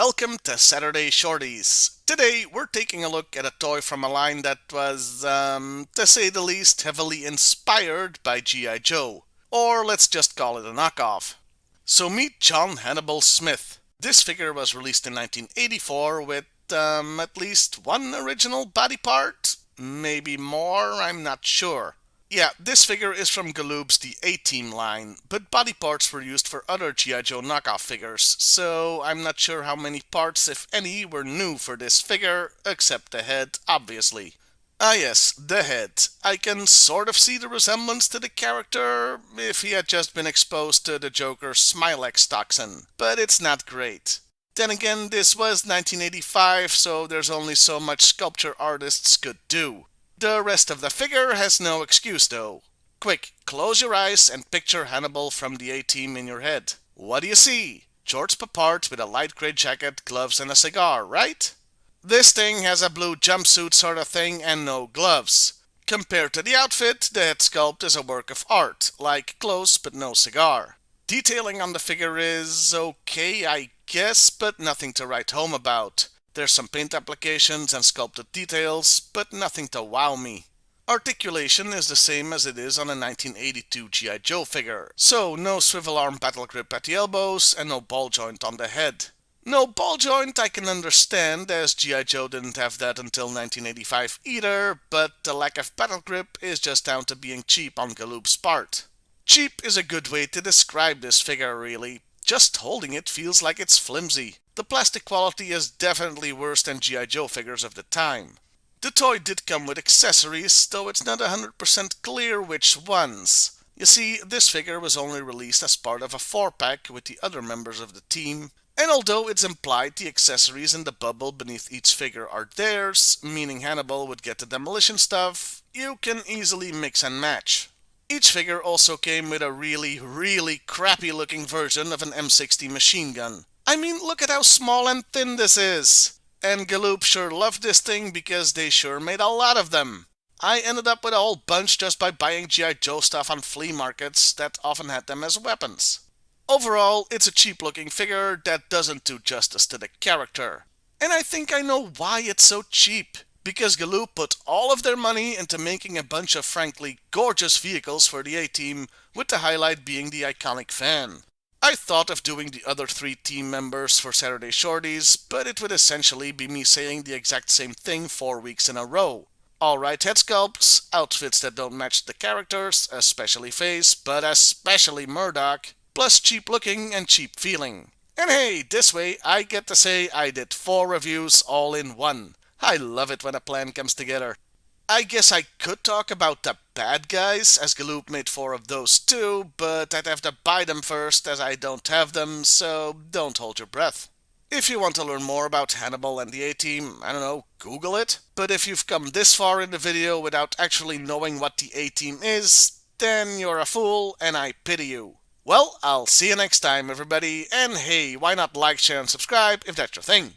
welcome to Saturday Shorties. Today we're taking a look at a toy from a line that was, to say the least, heavily inspired by G.I. Joe. Or let's just call it a knockoff. So meet John Hannibal Smith. This figure was released in 1984 with, at least one original body part? Maybe more, I'm not sure. Yeah, this figure is from Galoob's The A-Team line, but body parts were used for other G.I. Joe knockoff figures, so I'm not sure how many parts, if any, were new for this figure, except the head, obviously. Ah yes, the head. I can sort of see the resemblance to the character if he had just been exposed to the Joker's Smilex toxin, but it's not great. Then again, this was 1985, so there's only so much sculpture artists could do. The rest of the figure has no excuse though. Quick, close your eyes and picture Hannibal from the A-Team in your head. What do you see? George Papard with a light grey jacket, gloves and a cigar, right? This thing has a blue jumpsuit sort of thing and no gloves. Compared to the outfit, the head sculpt is a work of art, like clothes but no cigar. Detailing on the figure is okay, I guess, but nothing to write home about. There's some paint applications and sculpted details, but nothing to wow me. Articulation is the same as it is on a 1982 G.I. Joe figure, so no swivel arm battle grip at the elbows and no ball joint on the head. No ball joint I can understand, as G.I. Joe didn't have that until 1985 either, but the lack of battle grip is just down to being cheap on Galoob's part. Cheap is a good way to describe this figure, really. Just holding it feels like it's flimsy. The plastic quality is definitely worse than G.I. Joe figures of the time. The toy did come with accessories, though it's not 100% clear which ones. You see, this figure was only released as part of a 4-pack with the other members of the team, and although it's implied the accessories in the bubble beneath each figure are theirs, meaning Hannibal would get the demolition stuff, you can easily mix and match. Each figure also came with a really crappy looking version of an M60 machine gun. I mean, look at how small and thin this is. And Galoob sure loved this thing because they sure made a lot of them. I ended up with a whole bunch just by buying G.I. Joe stuff on flea markets that often had them as weapons. Overall, it's a cheap looking figure that doesn't do justice to the character. And I think I know why it's so cheap. Because Galoob put all of their money into making a bunch of frankly gorgeous vehicles for the A-Team, with the highlight being the iconic van. I thought of doing the other 3 team members for Saturday Shorties, but it would essentially be me saying the exact same thing 4 weeks in a row. Alright head sculpts, outfits that don't match the characters, especially face, but especially Murdoch, plus cheap looking and cheap feeling. And hey, this way I get to say I did 4 reviews all in one. I love it when a plan comes together. I guess I could talk about the bad guys, as Galoob made 4 of those too, but I'd have to buy them first as I don't have them, so don't hold your breath. If you want to learn more about Hannibal and the A-Team, I don't know, Google it. But if you've come this far in the video without actually knowing what the A-Team is, then you're a fool and I pity you. Well, I'll see you next time everybody, and hey, why not like, share and subscribe if that's your thing.